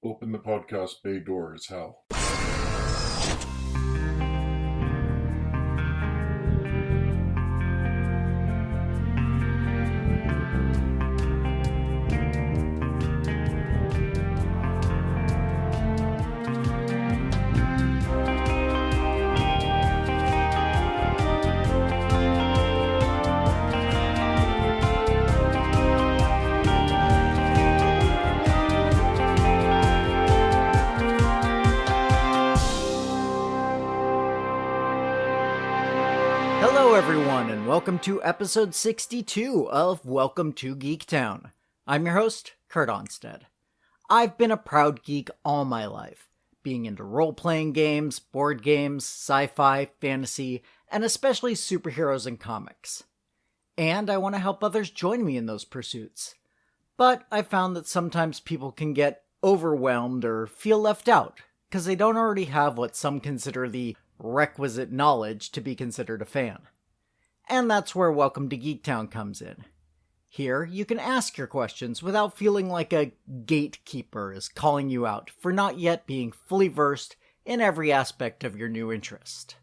Open the podcast bay door as hell. Hello everyone, and welcome to episode 62 of Welcome to Geektown. I'm your host, Kurt Onstead. I've been a proud geek all my life, being into role-playing games, board games, sci-fi, fantasy, and especially superheroes and comics. And I want to help others join me in those pursuits. But I found that sometimes people can get overwhelmed or feel left out, because they don't already have what some consider the requisite knowledge to be considered a fan. And that's where Welcome to Geektown comes in. Here, you can ask your questions without feeling like a gatekeeper is calling you out for not yet being fully versed in every aspect of your new interest.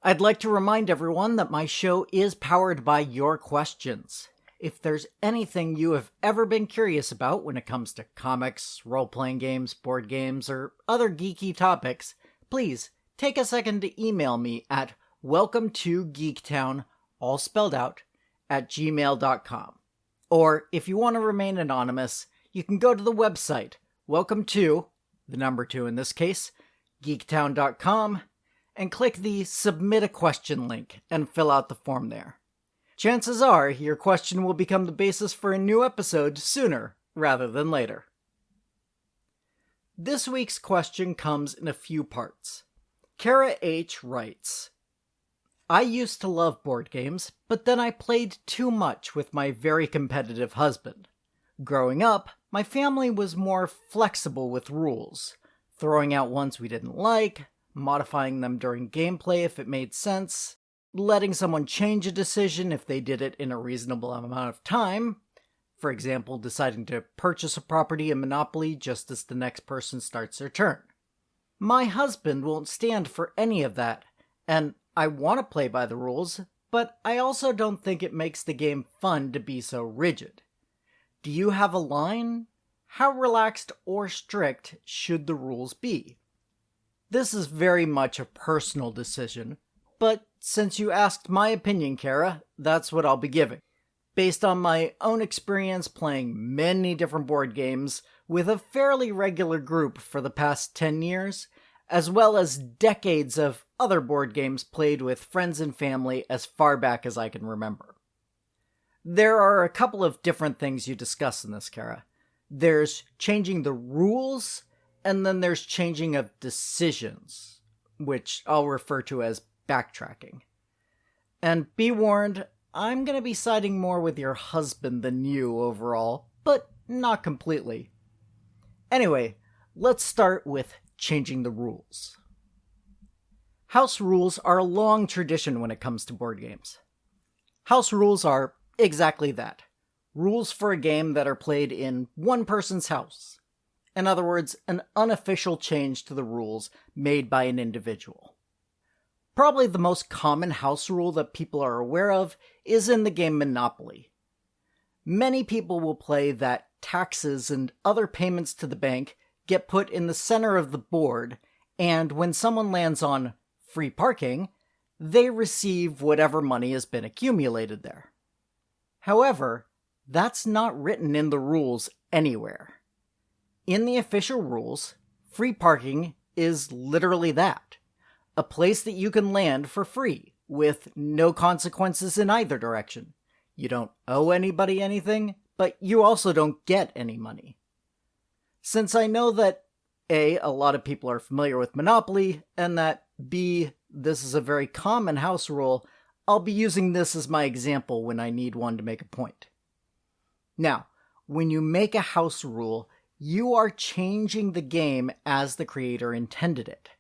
I'd like to remind everyone that my show is powered by your questions. If there's anything you have ever been curious about when it comes to comics, role-playing games, board games, or other geeky topics, please take a second to email me at welcometogeektown, all spelled out, at gmail.com. Or if you want to remain anonymous, you can go to the website, welcome to, the number 2 in this case, geektown.com, and click the Submit a Question link and fill out the form there. Chances are your question will become the basis for a new episode sooner rather than later. This week's question comes in a few parts. Kara H. writes, I used to love board games, but then I played too much with my very competitive husband. Growing up, my family was more flexible with rules, throwing out ones we didn't like, modifying them during gameplay if it made sense, letting someone change a decision if they did it in a reasonable amount of time, for example, deciding to purchase a property in Monopoly just as the next person starts their turn. My husband won't stand for any of that, and I want to play by the rules, but I also don't think it makes the game fun to be so rigid. Do you have a line? How relaxed or strict should the rules be? This is very much a personal decision, but since you asked my opinion, Kara, that's what I'll be giving. Based on my own experience playing many different board games with a fairly regular group for the past 10 years, as well as decades of other board games played with friends and family as far back as I can remember. There are a couple of different things you discuss in this, Kara. There's changing the rules, and then there's changing of decisions, which I'll refer to as backtracking. And be warned, I'm going to be siding more with your husband than you overall, but not completely. Anyway, let's start with changing the rules. House rules are a long tradition when it comes to board games. House rules are exactly that. Rules for a game that are played in one person's house. In other words, an unofficial change to the rules made by an individual. Probably the most common house rule that people are aware of is in the game Monopoly. Many people will play that taxes and other payments to the bank get put in the center of the board, and when someone lands on free parking, they receive whatever money has been accumulated there. However, that's not written in the rules anywhere. In the official rules, free parking is literally that. A place that you can land for free, with no consequences in either direction. You don't owe anybody anything, but you also don't get any money. Since I know that A, a lot of people are familiar with Monopoly, and that B, this is a very common house rule, I'll be using this as my example when I need one to make a point. Now, when you make a house rule, you are changing the game as the creator intended it.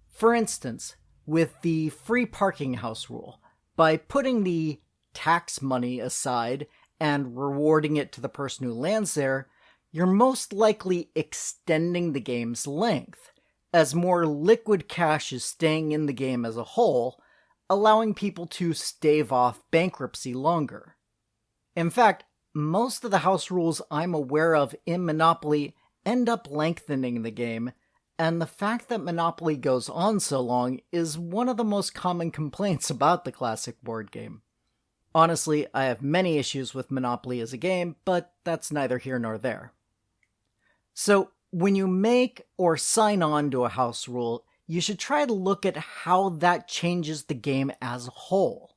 For instance, with the free parking house rule, by putting the tax money aside and rewarding it to the person who lands there, you're most likely extending the game's length, as more liquid cash is staying in the game as a whole, allowing people to stave off bankruptcy longer. In fact, most of the house rules I'm aware of in Monopoly end up lengthening the game, and the fact that Monopoly goes on so long is one of the most common complaints about the classic board game. Honestly, I have many issues with Monopoly as a game, but that's neither here nor there. So, when you make or sign on to a house rule, you should try to look at how that changes the game as a whole.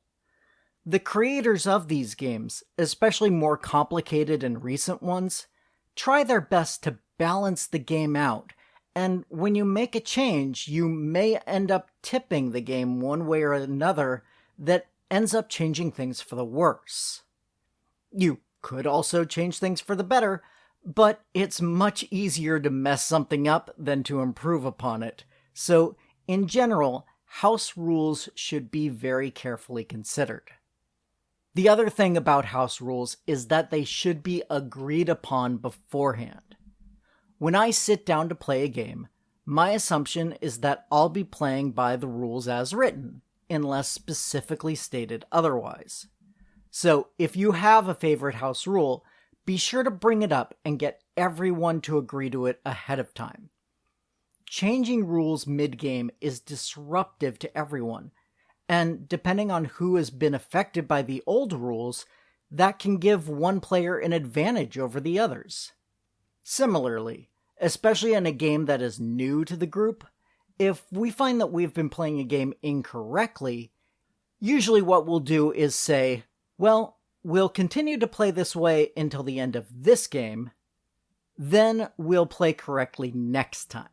The creators of these games, especially more complicated and recent ones, try their best to balance the game out, and when you make a change, you may end up tipping the game one way or another that ends up changing things for the worse. You could also change things for the better, but it's much easier to mess something up than to improve upon it. So, in general, house rules should be very carefully considered. The other thing about house rules is that they should be agreed upon beforehand. When I sit down to play a game, my assumption is that I'll be playing by the rules as written, unless specifically stated otherwise. So, if you have a favorite house rule, be sure to bring it up and get everyone to agree to it ahead of time. Changing rules mid-game is disruptive to everyone, and depending on who has been affected by the old rules, that can give one player an advantage over the others. Similarly, especially in a game that is new to the group, if we find that we've been playing a game incorrectly, usually what we'll do is say, well, we'll continue to play this way until the end of this game, then we'll play correctly next time.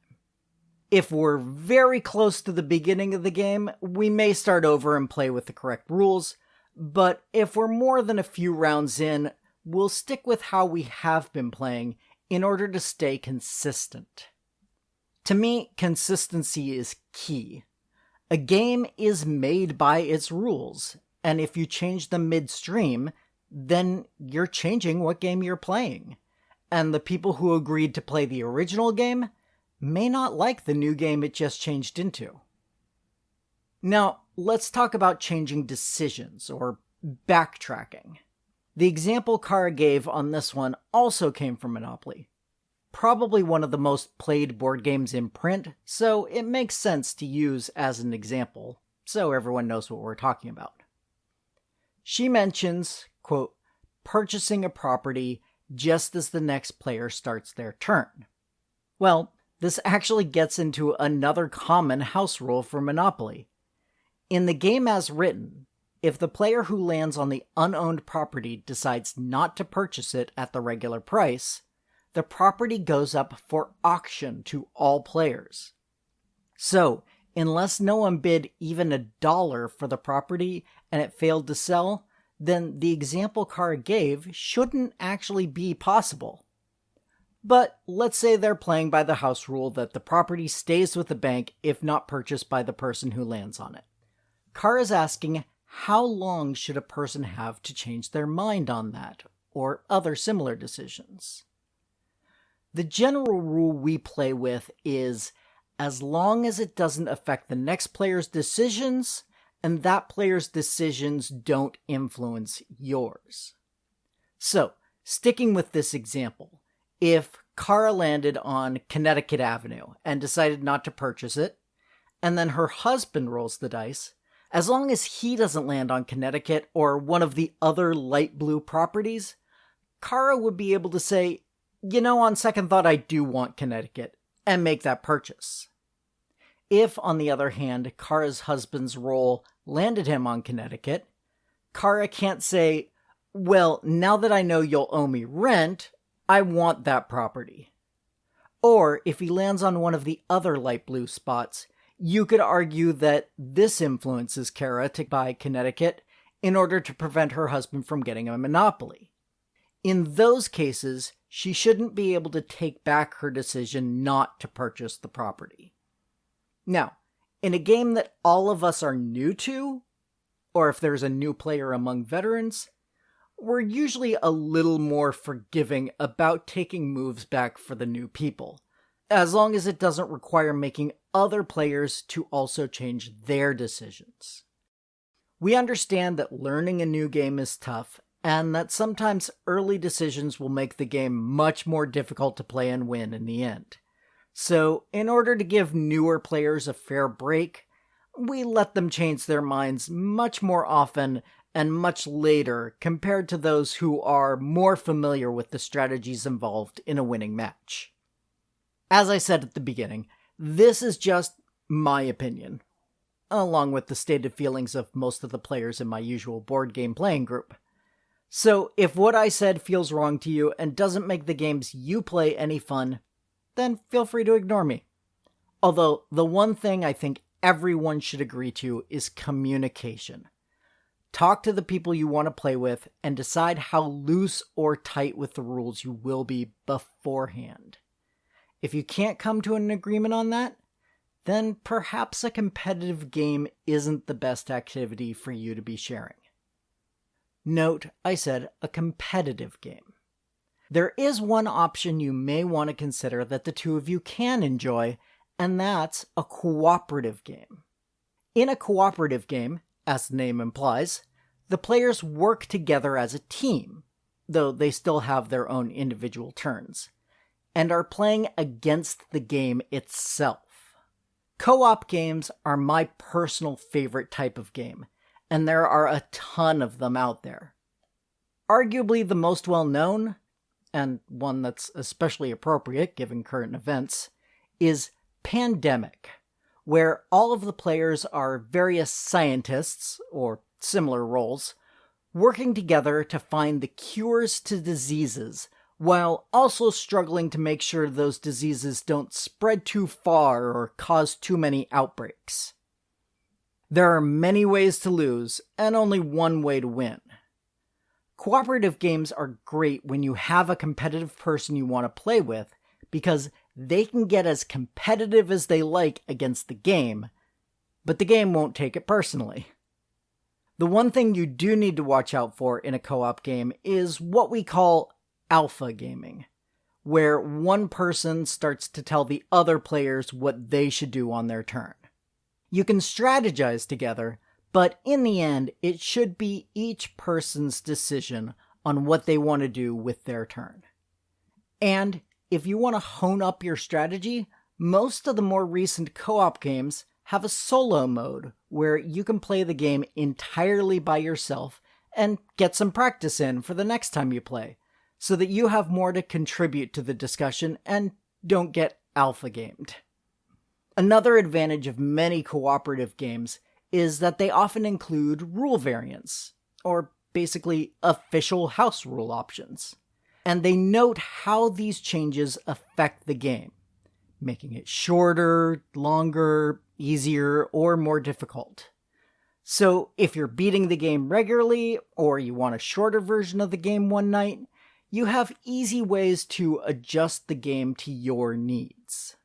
If we're very close to the beginning of the game, we may start over and play with the correct rules, but if we're more than a few rounds in, we'll stick with how we have been playing in order to stay consistent. To me, consistency is key. A game is made by its rules, and if you change them midstream, then you're changing what game you're playing. And the people who agreed to play the original game may not like the new game it just changed into. Now, let's talk about changing decisions, or backtracking. The example Kara gave on this one also came from Monopoly. Probably one of the most played board games in print, so it makes sense to use as an example, so everyone knows what we're talking about. She mentions, quote, purchasing a property just as the next player starts their turn. Well, this actually gets into another common house rule for Monopoly. In the game as written, if the player who lands on the unowned property decides not to purchase it at the regular price, the property goes up for auction to all players. So, unless no one bid even $1 for the property and it failed to sell, then the example Kara gave shouldn't actually be possible. But let's say they're playing by the house rule that the property stays with the bank if not purchased by the person who lands on it. Kara's asking, how long should a person have to change their mind on that, or other similar decisions? The general rule we play with is, as long as it doesn't affect the next player's decisions, and that player's decisions don't influence yours. So, sticking with this example, if Kara landed on Connecticut Avenue and decided not to purchase it, and then her husband rolls the dice, as long as he doesn't land on Connecticut or one of the other light blue properties, Kara would be able to say, on second thought, I do want Connecticut, and make that purchase. If, on the other hand, Kara's husband's roll landed him on Connecticut, Kara can't say, well, now that I know you'll owe me rent, I want that property. Or, if he lands on one of the other light blue spots, you could argue that this influences Kara to buy Connecticut in order to prevent her husband from getting a monopoly. In those cases, she shouldn't be able to take back her decision not to purchase the property. Now, in a game that all of us are new to, or if there's a new player among veterans, we're usually a little more forgiving about taking moves back for the new people, as long as it doesn't require making other players to also change their decisions. We understand that learning a new game is tough, and that sometimes early decisions will make the game much more difficult to play and win in the end. So, in order to give newer players a fair break, we let them change their minds much more often and much later compared to those who are more familiar with the strategies involved in a winning match. As I said at the beginning, this is just my opinion, along with the stated feelings of most of the players in my usual board game playing group. So if what I said feels wrong to you and doesn't make the games you play any fun, then feel free to ignore me. Although the one thing I think everyone should agree to is communication. Talk to the people you want to play with and decide how loose or tight with the rules you will be beforehand. If you can't come to an agreement on that, then perhaps a competitive game isn't the best activity for you to be sharing. Note, I said a competitive game. There is one option you may want to consider that the two of you can enjoy, and that's a cooperative game. In a cooperative game, as the name implies, the players work together as a team, though they still have their own individual turns, and are playing against the game itself. Co-op games are my personal favorite type of game, and there are a ton of them out there. Arguably the most well-known, and one that's especially appropriate given current events, is Pandemic, where all of the players are various scientists, or similar roles, working together to find the cures to diseases, while also struggling to make sure those diseases don't spread too far or cause too many outbreaks. There are many ways to lose, and only one way to win. Cooperative games are great when you have a competitive person you want to play with, because they can get as competitive as they like against the game, but the game won't take it personally. The one thing you do need to watch out for in a co-op game is what we call alpha gaming, where one person starts to tell the other players what they should do on their turn. You can strategize together, but in the end, it should be each person's decision on what they want to do with their turn. And if you want to hone up your strategy, most of the more recent co-op games have a solo mode where you can play the game entirely by yourself and get some practice in for the next time you play, so that you have more to contribute to the discussion and don't get alpha gamed. Another advantage of many cooperative games is that they often include rule variants, or basically official house rule options. And they note how these changes affect the game, making it shorter, longer, easier, or more difficult. So if you're beating the game regularly, or you want a shorter version of the game one night, you have easy ways to adjust the game to your needs.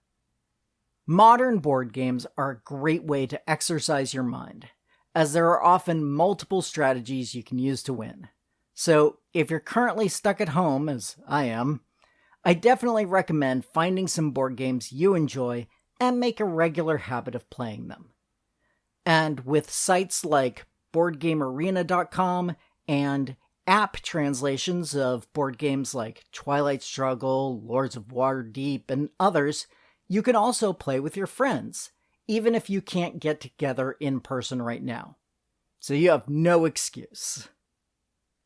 Modern board games are a great way to exercise your mind, as there are often multiple strategies you can use to win. So, if you're currently stuck at home, as I am, I definitely recommend finding some board games you enjoy and make a regular habit of playing them. And with sites like BoardGameArena.com and app translations of board games like Twilight Struggle, Lords of Waterdeep, and others, you can also play with your friends, even if you can't get together in person right now. So you have no excuse.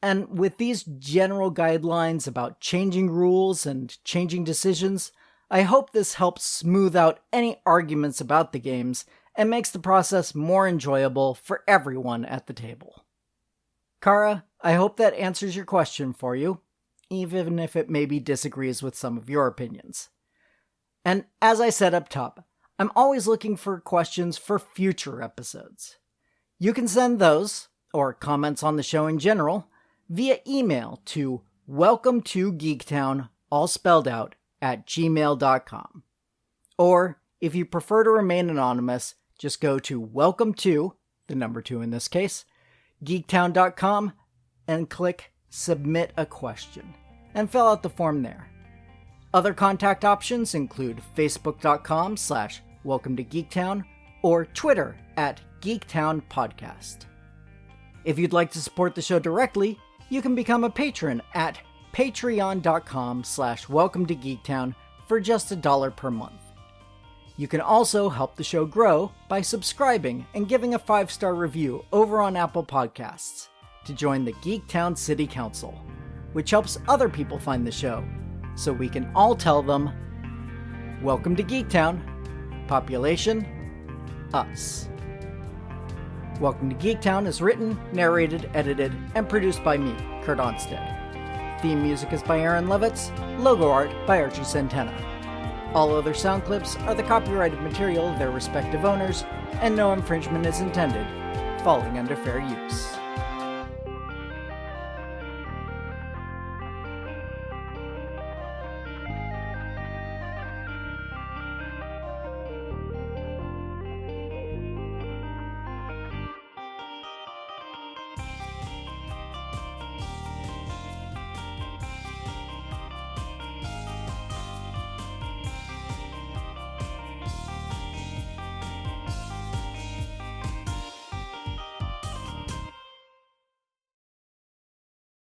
And with these general guidelines about changing rules and changing decisions, I hope this helps smooth out any arguments about the games and makes the process more enjoyable for everyone at the table. Kara, I hope that answers your question for you, even if it maybe disagrees with some of your opinions. And as I said up top, I'm always looking for questions for future episodes. You can send those, or comments on the show in general, via email to welcome2geektown, all spelled out, @gmail.com. Or, if you prefer to remain anonymous, just go to welcome to, the number 2 in this case, geektown.com, and click submit a question, and fill out the form there. Other contact options include facebook.com/welcome to Geektown or Twitter @GeektownPodcast. If you'd like to support the show directly, you can become a patron at patreon.com/welcome to Geektown for just $1 per month. You can also help the show grow by subscribing and giving a 5-star review over on Apple Podcasts to join the Geektown City Council, which helps other people find the show, so we can all tell them, welcome to Geektown, population, us. Welcome to Geektown is written, narrated, edited, and produced by me, Kurt Onstead. Theme music is by Aaron Levitz, logo art by Archie Santana. All other sound clips are the copyrighted material of their respective owners, and no infringement is intended, falling under fair use.